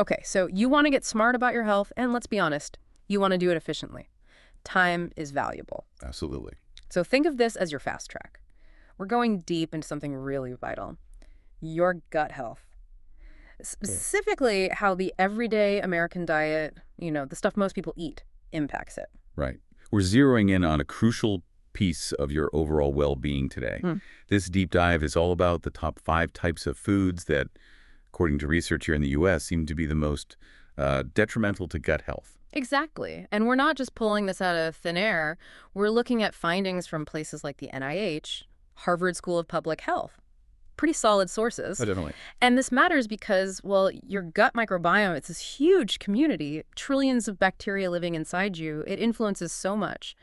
Okay, so you want to get smart about your health, and let's be honest, you want to do it efficiently. Time is valuable. Absolutely. So think of this as your fast track. We're going deep into something really vital, your gut health. Specifically, how the everyday American diet, the stuff most people eat, impacts it. Right. We're zeroing in on a crucial piece of your overall well-being today. Hmm. This deep dive is all about the top 5 types of foods that, according to research here in the U.S., seem to be the most detrimental to gut health. Exactly. And we're not just pulling this out of thin air. We're looking at findings from places like the NIH, Harvard School of Public Health. Pretty solid sources. Oh, definitely. And this matters because, well, your gut microbiome, it's this huge community, trillions of bacteria living inside you. It influences so much.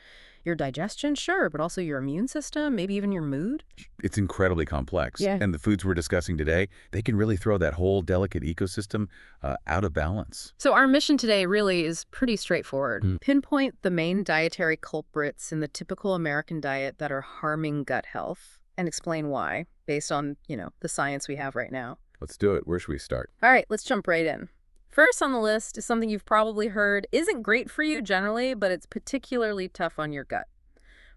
Your digestion, sure, but also your immune system, maybe even your mood. It's incredibly complex. Yeah. And the foods we're discussing today, they can really throw that whole delicate ecosystem out of balance. So our mission today really is pretty straightforward. Pinpoint the main dietary culprits in the typical American diet that are harming gut health and explain why, based on, the science we have right now. Let's do it. Where should we start? All right, let's jump right in. First on the list is something you've probably heard isn't great for you generally, but it's particularly tough on your gut.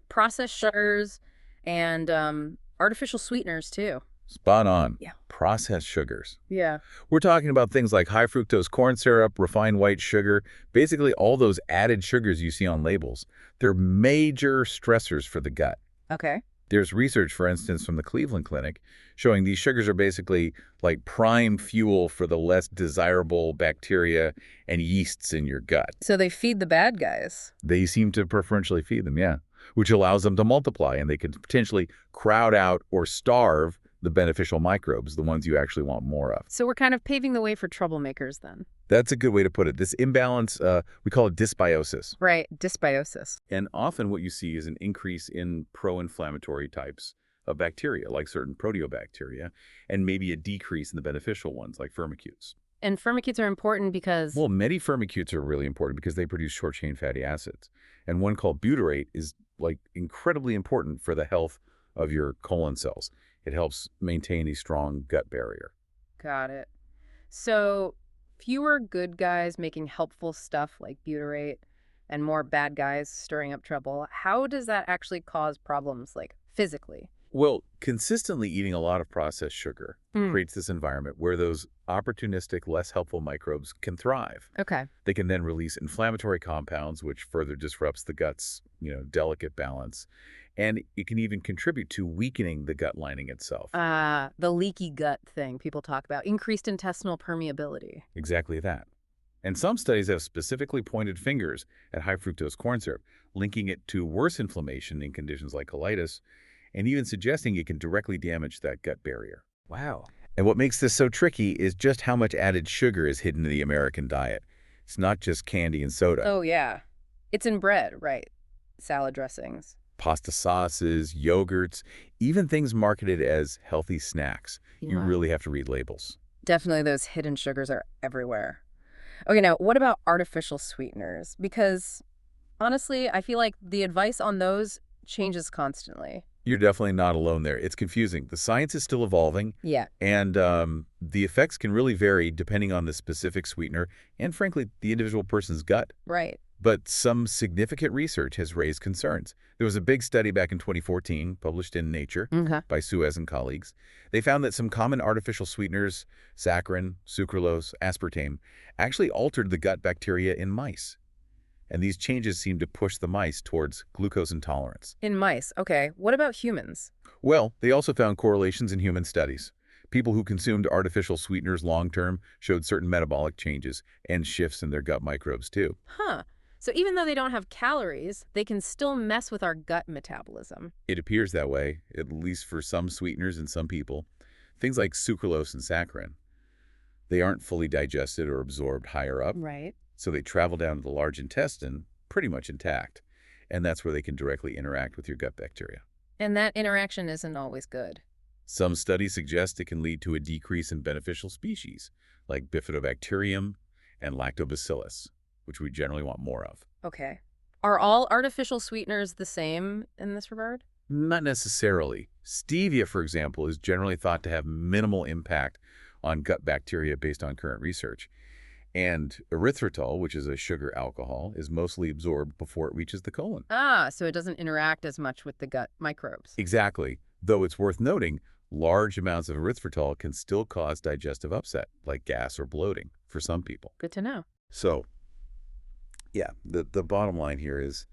Processed sugars and artificial sweeteners, too. Spot on. Yeah. Processed sugars. Yeah. We're talking about things like high fructose corn syrup, refined white sugar, basically all those added sugars you see on labels. They're major stressors for the gut. Okay. There's research, for instance, from the Cleveland Clinic showing these sugars are basically like prime fuel for the less desirable bacteria and yeasts in your gut. So they feed the bad guys. They seem to preferentially feed them, yeah, which allows them to multiply, and they can potentially crowd out or starve the beneficial microbes, the ones you actually want more of. So we're kind of paving the way for troublemakers then. That's a good way to put it. This imbalance, we call it dysbiosis. Right, dysbiosis. And often what you see is an increase in pro-inflammatory types of bacteria, like certain proteobacteria, and maybe a decrease in the beneficial ones, like firmicutes. And firmicutes are important because... Well, many firmicutes are really important because they produce short-chain fatty acids. And one called butyrate is like incredibly important for the health of your colon cells. It helps maintain a strong gut barrier. Got it. So fewer good guys making helpful stuff like butyrate and more bad guys stirring up trouble. How does that actually cause problems, like physically? Well, consistently eating a lot of processed sugar creates this environment where those opportunistic, less helpful microbes can thrive. Okay. They can then release inflammatory compounds, which further disrupts the gut's, delicate balance. And it can even contribute to weakening the gut lining itself. The leaky gut thing people talk about, increased intestinal permeability. Exactly that. And some studies have specifically pointed fingers at high fructose corn syrup, linking it to worse inflammation in conditions like colitis, and even suggesting it can directly damage that gut barrier. Wow. And what makes this so tricky is just how much added sugar is hidden in the American diet. It's not just candy and soda. Oh, yeah. It's in bread, right? Salad dressings. Pasta sauces, yogurts, even things marketed as healthy snacks. You really have to read labels. Definitely those hidden sugars are everywhere. Okay, now, what about artificial sweeteners? Because, honestly, I feel like the advice on those changes constantly. You're definitely not alone there. It's confusing. The science is still evolving. Yeah. And the effects can really vary depending on the specific sweetener and, frankly, the individual person's gut. Right. But some significant research has raised concerns. There was a big study back in 2014, published in Nature by Suez and colleagues. They found that some common artificial sweeteners, saccharin, sucralose, aspartame, actually altered the gut bacteria in mice. And these changes seem to push the mice towards glucose intolerance. In mice, okay. What about humans? Well, they also found correlations in human studies. People who consumed artificial sweeteners long-term showed certain metabolic changes and shifts in their gut microbes, too. Huh. So even though they don't have calories, they can still mess with our gut metabolism. It appears that way, at least for some sweeteners in some people. Things like sucralose and saccharin. They aren't fully digested or absorbed higher up. Right. So they travel down to the large intestine pretty much intact. And that's where they can directly interact with your gut bacteria. And that interaction isn't always good. Some studies suggest it can lead to a decrease in beneficial species, like bifidobacterium and lactobacillus, which we generally want more of. Okay. Are all artificial sweeteners the same in this regard? Not necessarily. Stevia, for example, is generally thought to have minimal impact on gut bacteria based on current research. And erythritol, which is a sugar alcohol, is mostly absorbed before it reaches the colon. Ah, so it doesn't interact as much with the gut microbes. Exactly. Though it's worth noting, large amounts of erythritol can still cause digestive upset, like gas or bloating, for some people. Good to know. So, yeah, the bottom line here is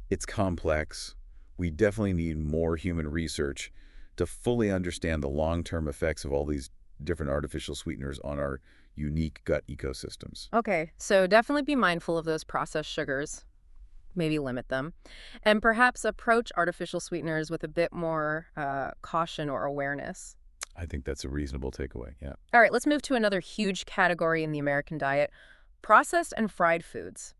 it's complex. We definitely need more human research to fully understand the long-term effects of all these different artificial sweeteners on our unique gut ecosystems. Okay, so definitely be mindful of those processed sugars, maybe limit them, and perhaps approach artificial sweeteners with a bit more caution or awareness. I think that's a reasonable takeaway, yeah. All right, let's move to another huge category in the American diet, processed and fried foods.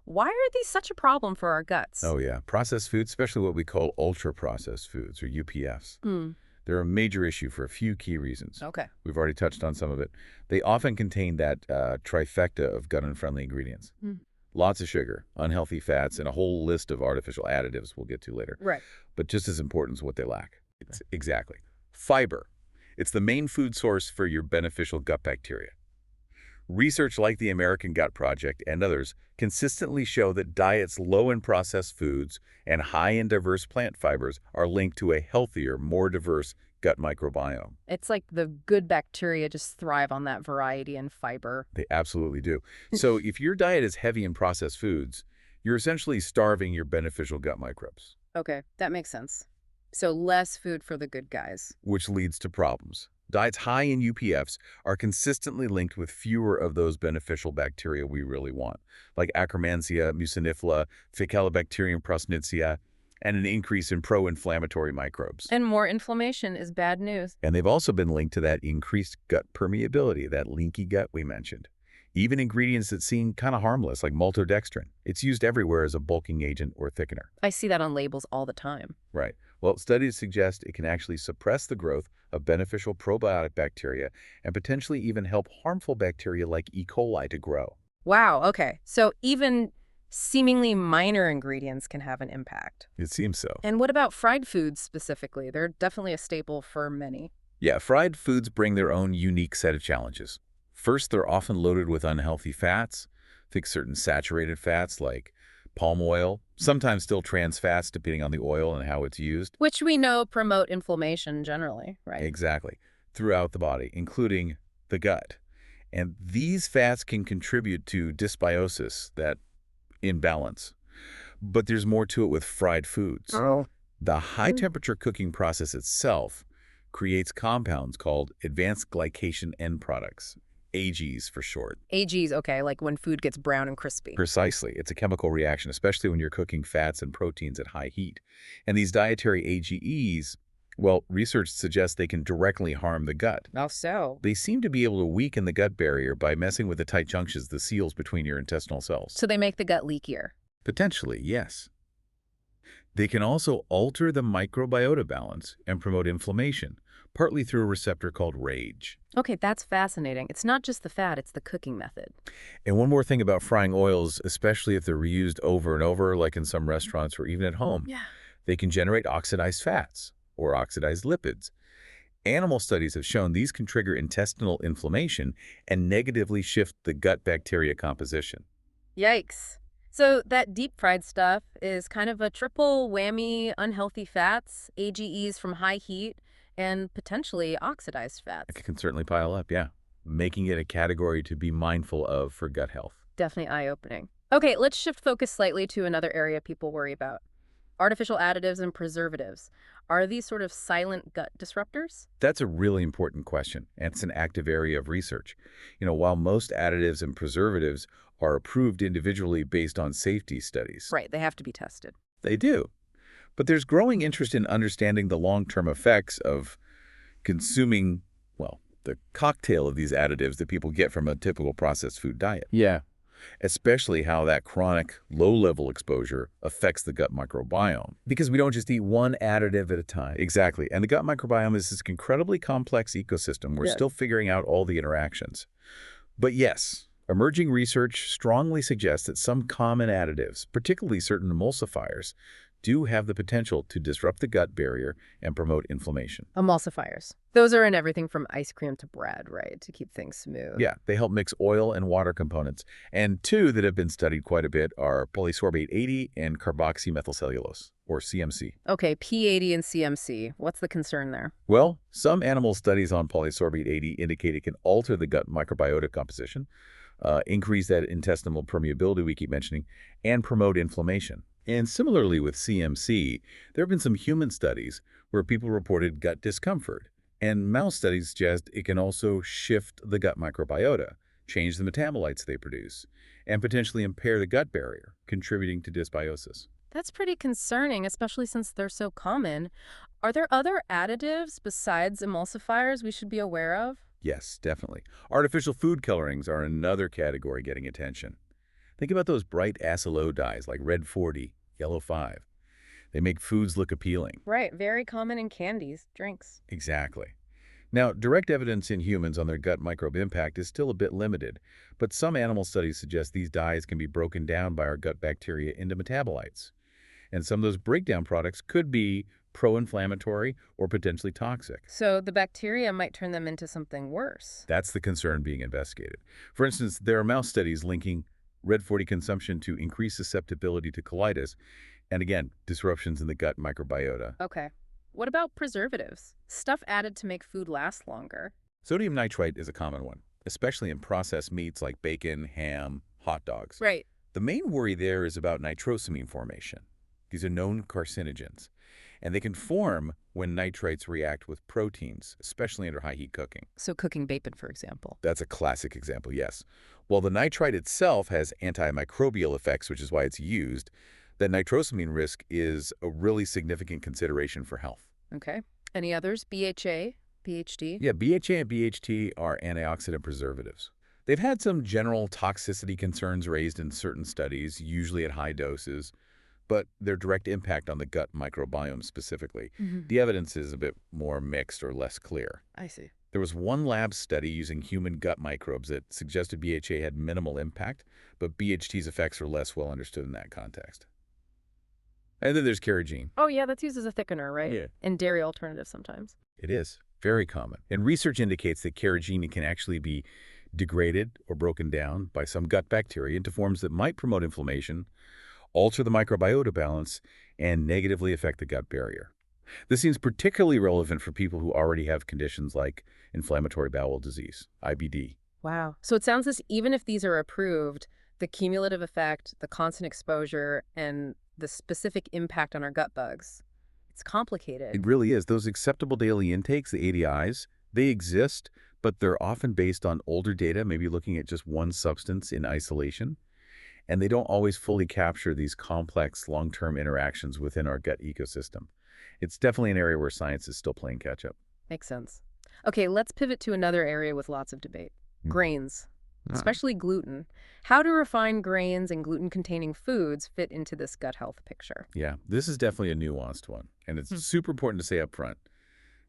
Why are these such a problem for our guts? Oh, yeah. Processed foods, especially what we call ultra-processed foods, or UPFs. Hmm. They're a major issue for a few key reasons. Okay. We've already touched on some of it. They often contain that trifecta of gut-unfriendly ingredients. Hmm. Lots of sugar, unhealthy fats, and a whole list of artificial additives we'll get to later. Right. But just as important is what they lack. Exactly. Fiber. It's the main food source for your beneficial gut bacteria. Research like the American Gut Project and others consistently show that diets low in processed foods and high in diverse plant fibers are linked to a healthier, more diverse gut microbiome. It's like the good bacteria just thrive on that variety and fiber. They absolutely do. So if your diet is heavy in processed foods, you're essentially starving your beneficial gut microbes, Okay, that makes sense. So less food for the good guys. which leads to problems. Diets high in UPFs are consistently linked with fewer of those beneficial bacteria we really want, like Akkermansia, Mucinifera, Faecalibacterium prosnitsia, and an increase in pro-inflammatory microbes. And more inflammation is bad news. And they've also been linked to that increased gut permeability, that leaky gut we mentioned. Even ingredients that seem kind of harmless, like maltodextrin. It's used everywhere as a bulking agent or thickener. I see that on labels all the time. Right. Well, studies suggest it can actually suppress the growth of beneficial probiotic bacteria and potentially even help harmful bacteria like E. coli to grow. Wow, okay. So even seemingly minor ingredients can have an impact. It seems so. And what about fried foods specifically? They're definitely a staple for many. Yeah, fried foods bring their own unique set of challenges. First, they're often loaded with unhealthy fats. Think certain saturated fats like palm oil, sometimes still trans fats depending on the oil and how it's used. Which we know promote inflammation generally, right? Exactly. Throughout the body, including the gut. And these fats can contribute to dysbiosis, that imbalance. But there's more to it with fried foods. Oh. The high-temperature cooking process itself creates compounds called advanced glycation end products, AGs for short. AGs, okay, like when food gets brown and crispy. Precisely. It's a chemical reaction, especially when you're cooking fats and proteins at high heat. And these dietary AGEs, well, research suggests they can directly harm the gut. How so? They seem to be able to weaken the gut barrier by messing with the tight junctions, the seals between your intestinal cells. So they make the gut leakier. Potentially, yes. They can also alter the microbiota balance and promote inflammation, partly through a receptor called RAGE. Okay, that's fascinating. It's not just the fat, it's the cooking method. And one more thing about frying oils, especially if they're reused over and over, like in some restaurants or even at home, Yeah. they can generate oxidized fats or oxidized lipids. Animal studies have shown these can trigger intestinal inflammation and negatively shift the gut bacteria composition. Yikes. So that deep-fried stuff is kind of a triple whammy: unhealthy fats, AGEs from high heat, and potentially oxidized fats. It can certainly pile up, yeah, making it a category to be mindful of for gut health. Definitely eye-opening. Okay, let's shift focus slightly to another area people worry about. Artificial additives and preservatives. Are these sort of silent gut disruptors? That's a really important question, and it's an active area of research. While most additives and preservatives are approved individually based on safety studies. Right, they have to be tested. They do. But there's growing interest in understanding the long-term effects of consuming, well, the cocktail of these additives that people get from a typical processed food diet. Yeah. Especially how that chronic low-level exposure affects the gut microbiome. Because we don't just eat one additive at a time. Exactly. And the gut microbiome is this incredibly complex ecosystem. We're still figuring out all the interactions. But yes, emerging research strongly suggests that some common additives, particularly certain emulsifiers, do have the potential to disrupt the gut barrier and promote inflammation. Emulsifiers. Those are in everything from ice cream to bread, right? To keep things smooth. Yeah, they help mix oil and water components. And two that have been studied quite a bit are polysorbate 80 and carboxymethylcellulose, or CMC. Okay, P80 and CMC. What's the concern there? Well, some animal studies on polysorbate 80 indicate it can alter the gut microbiota composition, increase that intestinal permeability we keep mentioning, and promote inflammation. And similarly with CMC, there have been some human studies where people reported gut discomfort. And mouse studies suggest it can also shift the gut microbiota, change the metabolites they produce, and potentially impair the gut barrier, contributing to dysbiosis. That's pretty concerning, especially since they're so common. Are there other additives besides emulsifiers we should be aware of? Yes, definitely. Artificial food colorings are another category getting attention. Think about those bright acetyl dyes like red 40, yellow 5. They make foods look appealing. Right, very common in candies, drinks. Exactly. Now, direct evidence in humans on their gut microbe impact is still a bit limited, but some animal studies suggest these dyes can be broken down by our gut bacteria into metabolites. And some of those breakdown products could be pro-inflammatory or potentially toxic. So the bacteria might turn them into something worse. That's the concern being investigated. For instance, there are mouse studies linking red 40 consumption to increased susceptibility to colitis, and again, disruptions in the gut microbiota. Okay. What about preservatives? Stuff added to make food last longer. Sodium nitrite is a common one, especially in processed meats like bacon, ham, hot dogs. Right. The main worry there is about nitrosamine formation. These are known carcinogens, and they can form when nitrites react with proteins, especially under high heat cooking. So cooking bacon, for example. That's a classic example, yes. While the nitrite itself has antimicrobial effects, which is why it's used, that nitrosamine risk is a really significant consideration for health. Okay. Any others? BHA, BHD? Yeah, BHA and BHT are antioxidant preservatives. They've had some general toxicity concerns raised in certain studies, usually at high doses, but their direct impact on the gut microbiome specifically, the evidence is a bit more mixed or less clear. I see. There was one lab study using human gut microbes that suggested BHA had minimal impact, but BHT's effects are less well understood in that context. And then there's carrageenan. Oh, yeah, that's used as a thickener, right? Yeah. In dairy alternatives sometimes. It is very common. And research indicates that carrageenan can actually be degraded or broken down by some gut bacteria into forms that might promote inflammation, alter the microbiota balance, and negatively affect the gut barrier. This seems particularly relevant for people who already have conditions like inflammatory bowel disease, IBD. Wow. So it sounds as even if these are approved, the cumulative effect, the constant exposure, and the specific impact on our gut bugs, it's complicated. It really is. Those acceptable daily intakes, the ADIs, they exist, but they're often based on older data, maybe looking at just one substance in isolation. And they don't always fully capture these complex long-term interactions within our gut ecosystem. It's definitely an area where science is still playing catch-up. Makes sense. Okay, let's pivot to another area with lots of debate. Grains, especially gluten. How do refined grains and gluten-containing foods fit into this gut health picture? Yeah, this is definitely a nuanced one, and it's super important to say up front.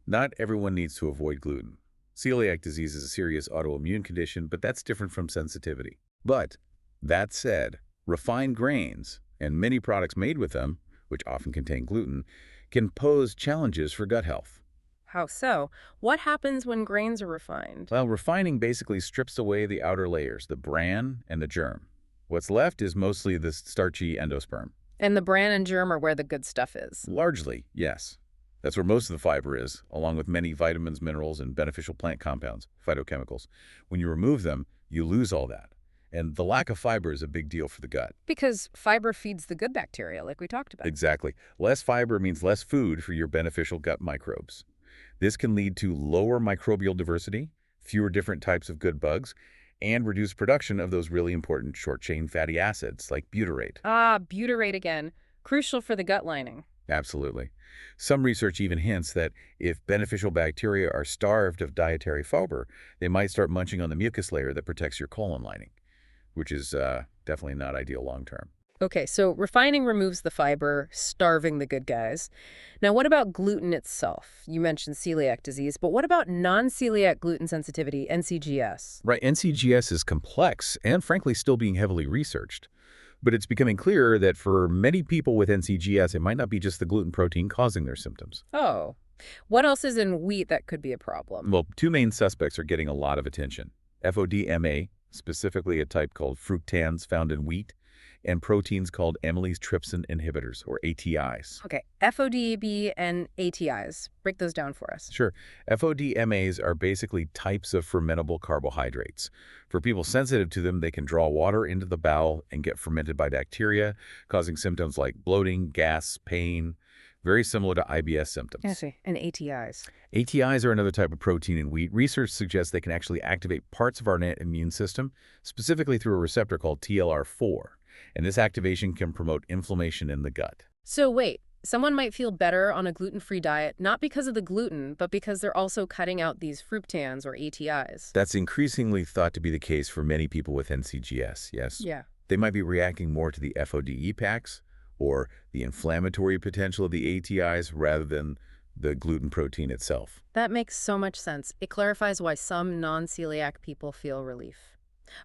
Not everyone needs to avoid gluten. Celiac disease is a serious autoimmune condition, but that's different from sensitivity. But that said, refined grains and many products made with them, which often contain gluten, can pose challenges for gut health. How so? What happens when grains are refined? Well, refining basically strips away the outer layers, the bran and the germ. What's left is mostly the starchy endosperm. And the bran and germ are where the good stuff is. Largely, yes. That's where most of the fiber is, along with many vitamins, minerals, and beneficial plant compounds, phytochemicals. When you remove them, you lose all that. And the lack of fiber is a big deal for the gut. Because fiber feeds the good bacteria, like we talked about. Exactly. Less fiber means less food for your beneficial gut microbes. This can lead to lower microbial diversity, fewer different types of good bugs, and reduced production of those really important short-chain fatty acids like butyrate. Ah, butyrate again. Crucial for the gut lining. Absolutely. Some research even hints that if beneficial bacteria are starved of dietary fiber, they might start munching on the mucus layer that protects your colon lining, which is definitely not ideal long-term. Okay, so refining removes the fiber, starving the good guys. Now, what about gluten itself? You mentioned celiac disease, but what about non-celiac gluten sensitivity, NCGS? Right, NCGS is complex and frankly still being heavily researched. But it's becoming clearer that for many people with NCGS, it might not be just the gluten protein causing their symptoms. Oh. What else is in wheat that could be a problem? Well, two main suspects are getting a lot of attention. FODMA, specifically a type called fructans found in wheat, and proteins called amylase trypsin inhibitors, or ATIs. Okay, FODB and ATIs. Break those down for us. Sure. FODMAs are basically types of fermentable carbohydrates. For people sensitive to them, they can draw water into the bowel and get fermented by bacteria, causing symptoms like bloating, gas, pain, very similar to IBS symptoms. I see. And ATIs. ATIs are another type of protein in wheat. Research suggests they can actually activate parts of our innate immune system, specifically through a receptor called TLR4. And this activation can promote inflammation in the gut. So wait, someone might feel better on a gluten-free diet, not because of the gluten, but because they're also cutting out these fructans or ATIs. That's increasingly thought to be the case for many people with NCGS, yes. Yeah. They might be reacting more to the FODE packs or the inflammatory potential of the ATIs rather than the gluten protein itself. That makes so much sense. It clarifies why some non-celiac people feel relief.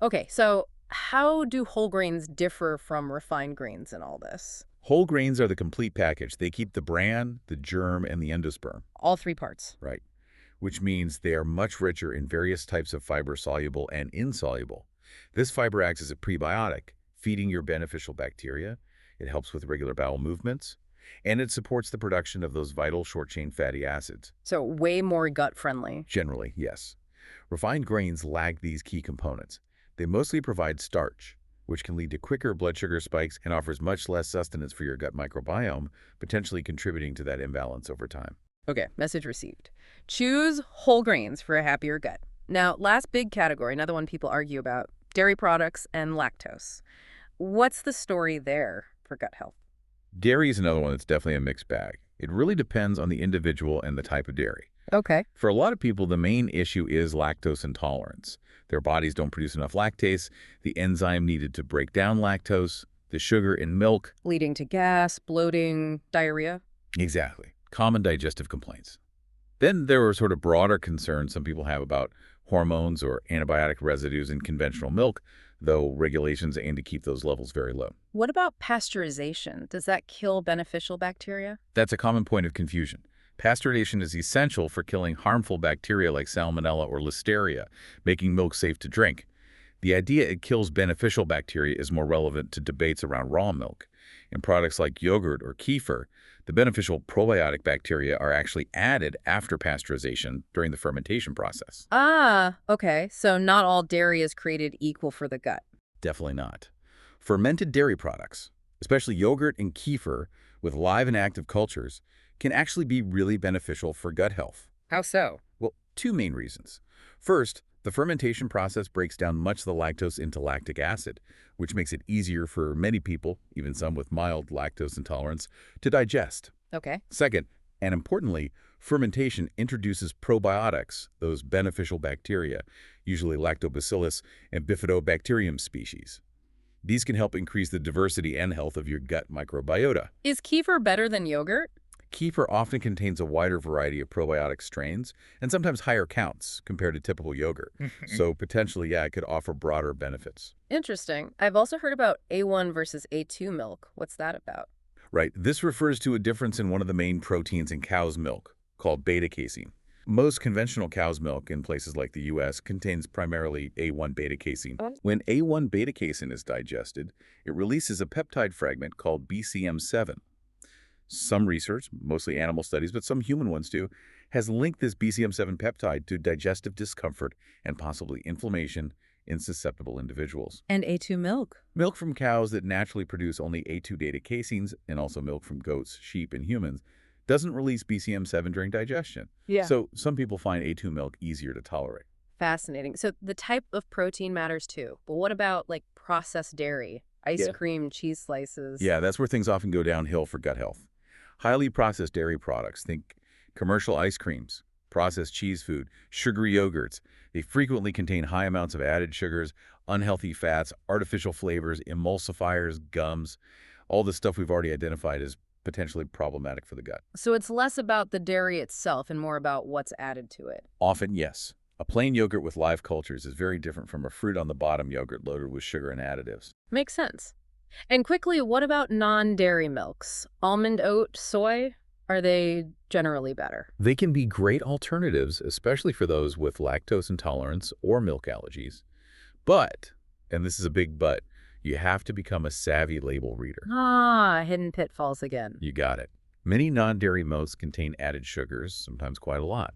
Okay, so how do whole grains differ from refined grains in all this? Whole grains are the complete package. They keep the bran, the germ, and the endosperm. All three parts. Right. Which means they are much richer in various types of fiber, soluble and insoluble. This fiber acts as a prebiotic, feeding your beneficial bacteria. It helps with regular bowel movements, and it supports the production of those vital short-chain fatty acids. So way more gut-friendly. Generally, yes. Refined grains lack these key components. They mostly provide starch, which can lead to quicker blood sugar spikes and offers much less sustenance for your gut microbiome, potentially contributing to that imbalance over time. Okay, message received. Choose whole grains for a happier gut. Now, last big category, another one people argue about, dairy products and lactose. What's the story there for gut health? Dairy is another one that's definitely a mixed bag. It really depends on the individual and the type of dairy. Okay. For a lot of people, the main issue is lactose intolerance. Their bodies don't produce enough lactase, the enzyme needed to break down lactose, the sugar in milk. Leading to gas, bloating, diarrhea? Exactly. Common digestive complaints. Then there are sort of broader concerns some people have about hormones or antibiotic residues in conventional milk, though regulations aim to keep those levels very low. What about pasteurization? Does that kill beneficial bacteria? That's a common point of confusion. Pasteurization is essential for killing harmful bacteria like Salmonella or Listeria, making milk safe to drink. The idea it kills beneficial bacteria is more relevant to debates around raw milk. In products like yogurt or kefir, the beneficial probiotic bacteria are actually added after pasteurization during the fermentation process. Ah, okay. So not all dairy is created equal for the gut. Definitely not. Fermented dairy products, especially yogurt and kefir with live and active cultures, can actually be really beneficial for gut health. How so? Well, two main reasons. First, the fermentation process breaks down much of the lactose into lactic acid, which makes it easier for many people, even some with mild lactose intolerance, to digest. Okay. Second, and importantly, fermentation introduces probiotics, those beneficial bacteria, usually lactobacillus and bifidobacterium species. These can help increase the diversity and health of your gut microbiota. Is kefir better than yogurt? Kefir often contains a wider variety of probiotic strains and sometimes higher counts compared to typical yogurt. So potentially, yeah, it could offer broader benefits. Interesting. I've also heard about A1 versus A2 milk. What's that about? Right. This refers to a difference in one of the main proteins in cow's milk, called beta-casein. Most conventional cow's milk in places like the U.S. contains primarily A1 beta-casein. When A1 beta-casein is digested, it releases a peptide fragment called BCM7. Some research, mostly animal studies, but some human ones too, has linked this BCM7 peptide to digestive discomfort and possibly inflammation in susceptible individuals. And A2 milk. Milk from cows that naturally produce only A2 beta caseins, and also milk from goats, sheep, and humans, doesn't release BCM7 during digestion. Yeah. So some people find A2 milk easier to tolerate. Fascinating. So the type of protein matters too. But what about like processed dairy, ice cream, cheese slices? Yeah, that's where things often go downhill for gut health. Highly processed dairy products, think commercial ice creams, processed cheese food, sugary yogurts. They frequently contain high amounts of added sugars, unhealthy fats, artificial flavors, emulsifiers, gums, all the stuff we've already identified as potentially problematic for the gut. So it's less about the dairy itself and more about what's added to it. Often, yes. A plain yogurt with live cultures is very different from a fruit on the bottom yogurt loaded with sugar and additives. Makes sense. And quickly, what about non-dairy milks? Almond, oat, soy? Are they generally better? They can be great alternatives, especially for those with lactose intolerance or milk allergies. But, and this is a big but, you have to become a savvy label reader. Ah, hidden pitfalls again. You got it. Many non-dairy milks contain added sugars, sometimes quite a lot.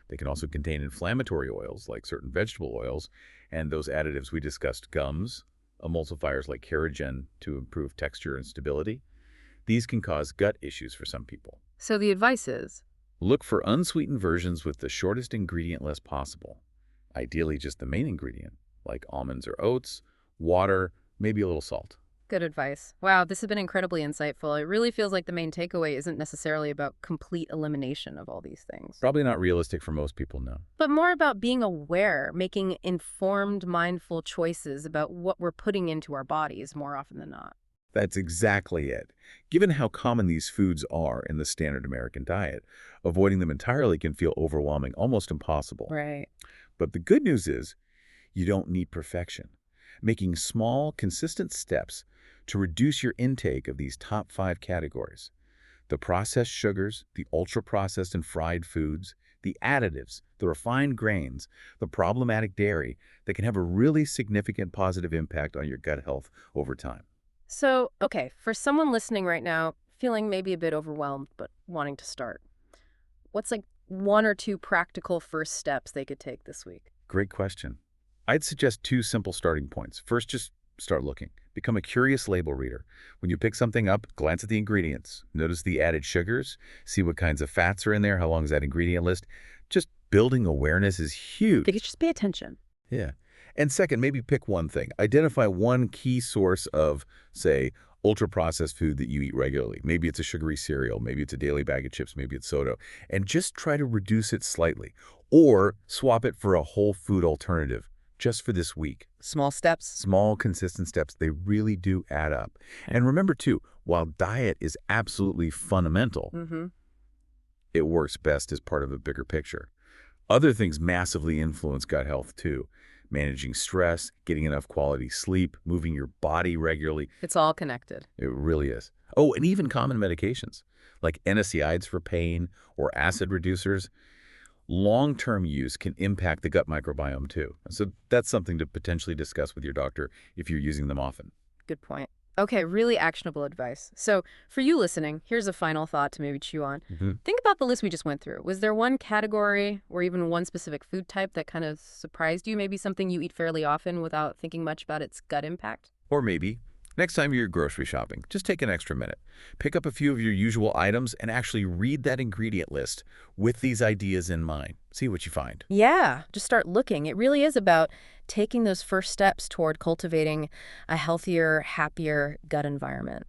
They can also contain inflammatory oils, like certain vegetable oils, and those additives we discussed, gums, emulsifiers like Keragen to improve texture and stability. These can cause gut issues for some people. So the advice is? Look for unsweetened versions with the shortest ingredient list possible. Ideally just the main ingredient, like almonds or oats, water, maybe a little salt. Good advice. Wow, this has been incredibly insightful. It really feels like the main takeaway isn't necessarily about complete elimination of all these things, Probably not realistic for most people, no. but more about being aware, making informed, mindful choices about what we're putting into our bodies more often than not. That's exactly it. Given how common these foods are in the standard American diet, avoiding them entirely can feel overwhelming, almost impossible. Right. But the good news is, you don't need perfection. Making small, consistent steps to reduce your intake of these top 5 categories. The processed sugars, the ultra-processed and fried foods, the additives, the refined grains, the problematic dairy that can have a really significant positive impact on your gut health over time. So, okay, for someone listening right now, feeling maybe a bit overwhelmed, but wanting to start, what's like one or two practical first steps they could take this week? Great question. I'd suggest 2 simple starting points. First, just start looking. Become a curious label reader. When you pick something up, glance at the ingredients. Notice the added sugars. See what kinds of fats are in there. How long is that ingredient list? Just building awareness is huge. They could just pay attention. Yeah. And second, maybe pick one thing. Identify one key source of, say, ultra-processed food that you eat regularly. Maybe it's a sugary cereal. Maybe it's a daily bag of chips. Maybe it's soda. And just try to reduce it slightly. Or swap it for a whole food alternative just for this week. Small steps. Small, consistent steps, they really do add up. And remember, too, while diet is absolutely fundamental, it works best as part of a bigger picture. Other things massively influence gut health, too. Managing stress, getting enough quality sleep, moving your body regularly. It's all connected. It really is. Oh, and even common medications, like NSAIDs for pain or acid reducers. Long-term use can impact the gut microbiome, too. So that's something to potentially discuss with your doctor if you're using them often. Good point. Okay, really actionable advice. So for you listening, here's a final thought to maybe chew on. Think about the list we just went through. Was there one category or even one specific food type that kind of surprised you? Maybe something you eat fairly often without thinking much about its gut impact? Or maybe, next time you're grocery shopping, just take an extra minute. Pick up a few of your usual items and actually read that ingredient list with these ideas in mind. See what you find. Yeah, just start looking. It really is about taking those first steps toward cultivating a healthier, happier gut environment.